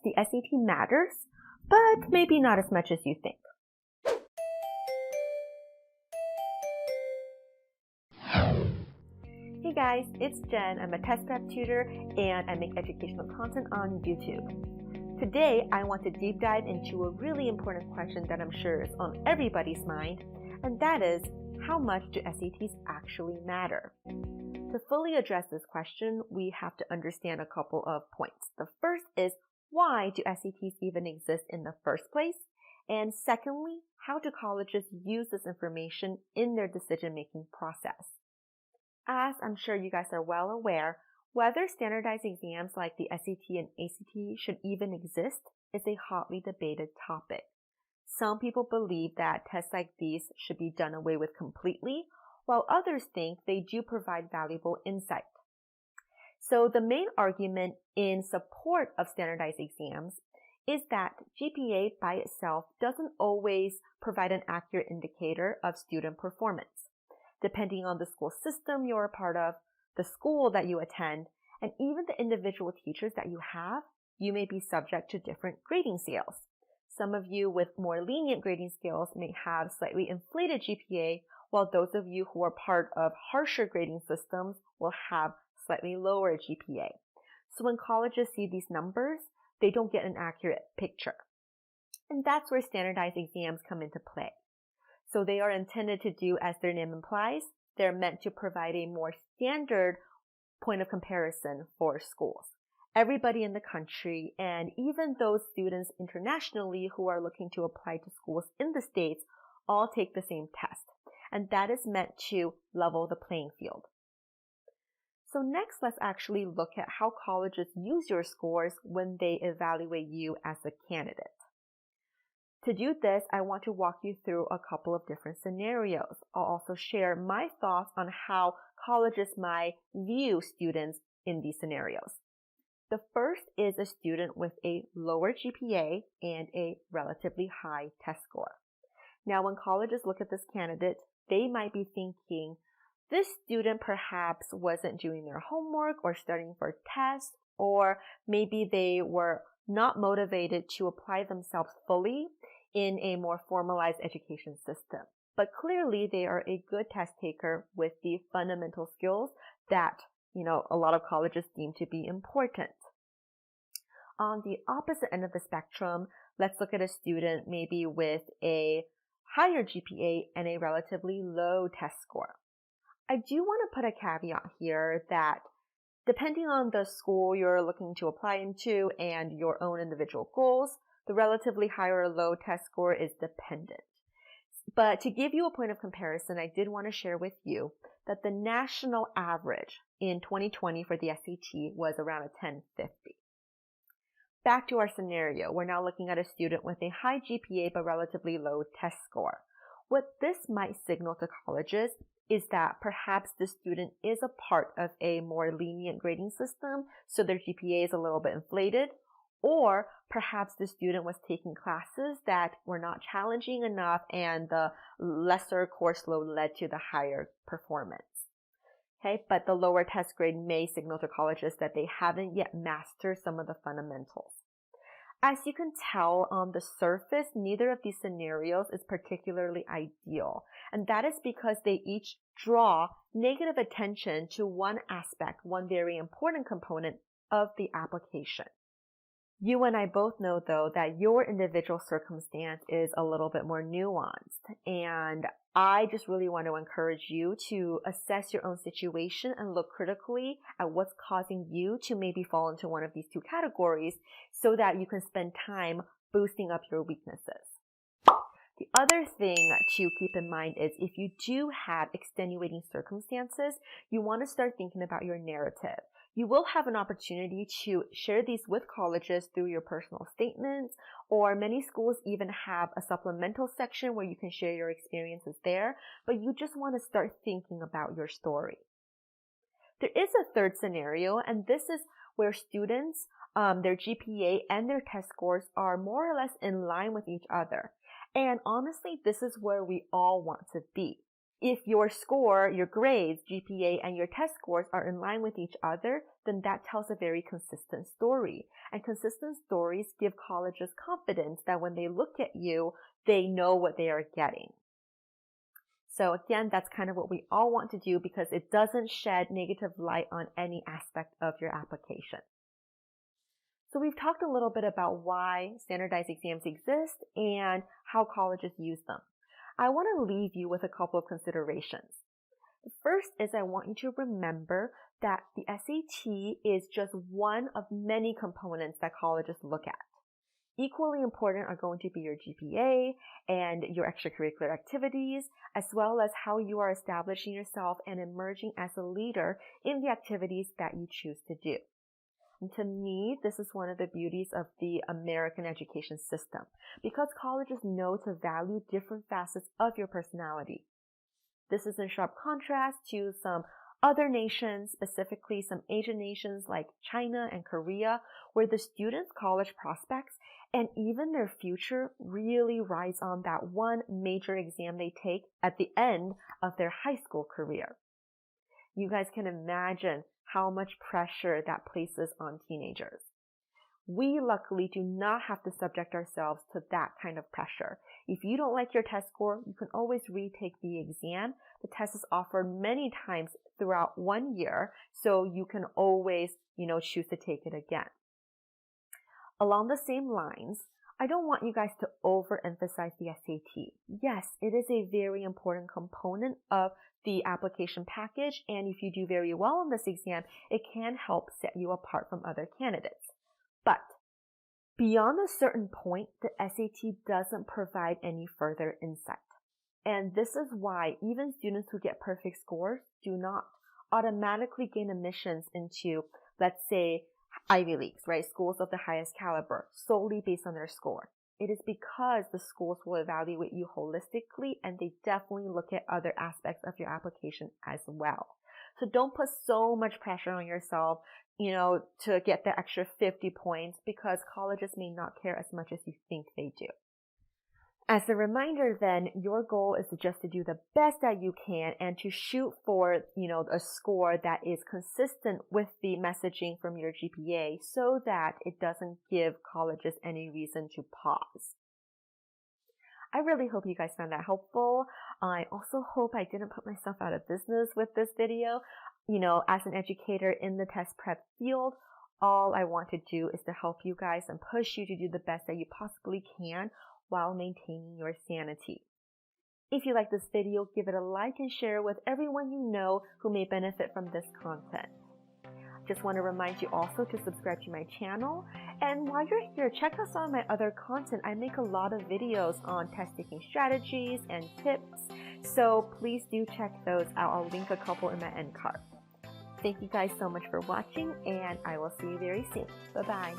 the SAT matters, but maybe not as much as you think. Hey guys, it's Jen. I'm a test prep tutor and I make educational content on YouTube. Today, I want to deep dive into a really important question that I'm sure is on everybody's mind, and that is, how much do SATs actually matter? To fully address this question, we have to understand a couple of points. The first is, why do SATs even exist in the first place? And secondly, how do colleges use this information in their decision-making process? As I'm sure you guys are well aware, whether standardized exams like the SAT and ACT should even exist is a hotly debated topic. Some people believe that tests like these should be done away with completely, while others think they do provide valuable insight. So the main argument in support of standardized exams is that GPA by itself doesn't always provide an accurate indicator of student performance. Depending on the school system you're a part of, the school that you attend, and even the individual teachers that you have, you may be subject to different grading scales. Some of you with more lenient grading scales may have slightly inflated GPA, while those of you who are part of harsher grading systems will have slightly lower GPA. So when colleges see these numbers, they don't get an accurate picture. And that's where standardized exams come into play. So they are intended to do as their name implies. They're meant to provide a more standard point of comparison for schools. Everybody in the country, and even those students internationally who are looking to apply to schools in the States, all take the same test. And that is meant to level the playing field. So next, let's actually look at how colleges use your scores when they evaluate you as a candidate. To do this, I want to walk you through a couple of different scenarios. I'll also share my thoughts on how colleges might view students in these scenarios. The first is a student with a lower GPA and a relatively high test score. Now, when colleges look at this candidate, they might be thinking, this student perhaps wasn't doing their homework or studying for tests, or maybe they were not motivated to apply themselves fully in a more formalized education system. But clearly, they are a good test taker with the fundamental skills that, a lot of colleges deem to be important. On the opposite end of the spectrum, let's look at a student maybe with a higher GPA and a relatively low test score. I do want to put a caveat here that depending on the school you're looking to apply into and your own individual goals, the relatively high or low test score is dependent. But to give you a point of comparison, I did want to share with you that the national average in 2020 for the SAT was around a 1050. Back to our scenario, we're now looking at a student with a high GPA but relatively low test score. What this might signal to colleges is that perhaps the student is a part of a more lenient grading system, so their GPA is a little bit inflated, or perhaps the student was taking classes that were not challenging enough and the lesser course load led to the higher performance. Okay, but the lower test grade may signal to colleges that they haven't yet mastered some of the fundamentals. As you can tell on the surface, neither of these scenarios is particularly ideal, and that is because they each draw negative attention to one aspect, one very important component of the application. You and I both know, though, that your individual circumstance is a little bit more nuanced, and I just really want to encourage you to assess your own situation and look critically at what's causing you to maybe fall into one of these two categories so that you can spend time boosting up your weaknesses. The other thing to keep in mind is if you do have extenuating circumstances, you want to start thinking about your narrative. You will have an opportunity to share these with colleges through your personal statements, or many schools even have a supplemental section where you can share your experiences there, but you just want to start thinking about your story. There is a third scenario, and this is where students, their GPA and their test scores are more or less in line with each other. And honestly, this is where we all want to be. If your score, your grades, GPA, and your test scores are in line with each other, then that tells a very consistent story. And consistent stories give colleges confidence that when they look at you, they know what they are getting. So again, that's kind of what we all want to do because it doesn't shed negative light on any aspect of your application. So we've talked a little bit about why standardized exams exist and how colleges use them. I want to leave you with a couple of considerations. The first is I want you to remember that the SAT is just one of many components that colleges look at. Equally important are going to be your GPA and your extracurricular activities, as well as how you are establishing yourself and emerging as a leader in the activities that you choose to do. And to me, this is one of the beauties of the American education system, because colleges know to value different facets of your personality. This is in sharp contrast to some other nations, specifically some Asian nations like China and Korea, where the students' college prospects and even their future really rides on that one major exam they take at the end of their high school career. You guys can imagine how much pressure that places on teenagers. We luckily do not have to subject ourselves to that kind of pressure. If you don't like your test score, you can always retake the exam. The test is offered many times throughout 1 year, so you can always, choose to take it again. Along the same lines, I don't want you guys to overemphasize the SAT. Yes, it is a very important component of the application package, and if you do very well on this exam, it can help set you apart from other candidates. But beyond a certain point, the SAT doesn't provide any further insight. And this is why even students who get perfect scores do not automatically gain admissions into, let's say, Ivy Leagues, right? Schools of the highest caliber, solely based on their score. It is because the schools will evaluate you holistically, and they definitely look at other aspects of your application as well. So don't put so much pressure on yourself, to get the extra 50 points, because colleges may not care as much as you think they do. As a reminder then, your goal is just to do the best that you can and to shoot for, a score that is consistent with the messaging from your GPA so that it doesn't give colleges any reason to pause. I really hope you guys found that helpful. I also hope I didn't put myself out of business with this video. As an educator in the test prep field, all I want to do is to help you guys and push you to do the best that you possibly can while maintaining your sanity. If you like this video, give it a like and share it with everyone you know who may benefit from this content. Just want to remind you also to subscribe to my channel. And while you're here, check out some of my other content. I make a lot of videos on test taking strategies and tips, so please do check those out. I'll link a couple in my end card. Thank you guys so much for watching, and I will see you very soon. Bye-bye.